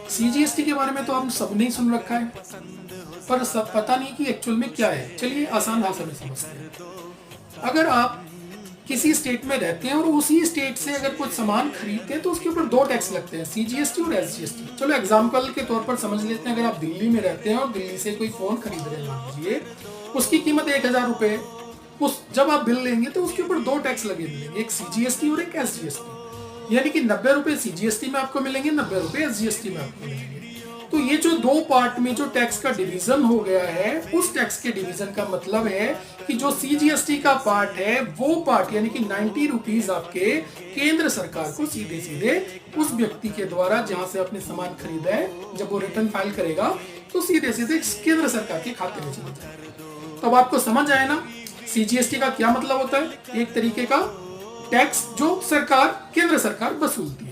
CGST के बारे में तो हम सबने ही सुन रखा है, पर सब पता नहीं कि एक्चुअल में क्या है। चलिए आसान भाषा में समझते हैं। अगर आप किसी स्टेट में रहते हैं और उसी स्टेट से अगर कुछ सामान खरीदते हैं तो उसके ऊपर दो टैक्स लगते हैं, सीजीएसटी और एसजीएसटी। चलो एग्जांपल के तौर पर समझ लेते हैं, अगर आप दिल्ली में रहते हैं और दिल्ली से कोई फ़ोन खरीद रहे हैं, मान लीजिए उसकी कीमत 1000 रुपये, उस जब आप बिल लेंगे तो उसके ऊपर दो टैक्स लगे मिलेंगे, एक सीजीएसटी और एक एसजीएसटी। यानी कि 90 रुपये सीजीएसटी में आपको मिलेंगे, 90 रुपये एसजीएसटी में आपको मिलेंगे। तो ये जो दो पार्ट में जो टैक्स का डिवीजन हो गया है, उस टैक्स के डिवीजन का मतलब है कि जो सीजीएसटी का पार्ट है वो पार्ट यानी कि 90 रुपीज आपके केंद्र सरकार को सीधे सीधे उस व्यक्ति के द्वारा जहां से आपने सामान खरीदा है, जब वो रिटर्न फाइल करेगा तो सीधे सीधे केंद्र सरकार के खाते में चला जाएगा। तो अब आपको समझ आए ना सीजीएसटी का क्या मतलब होता है? एक तरीके का टैक्स जो सरकार, केंद्र सरकार वसूलती है।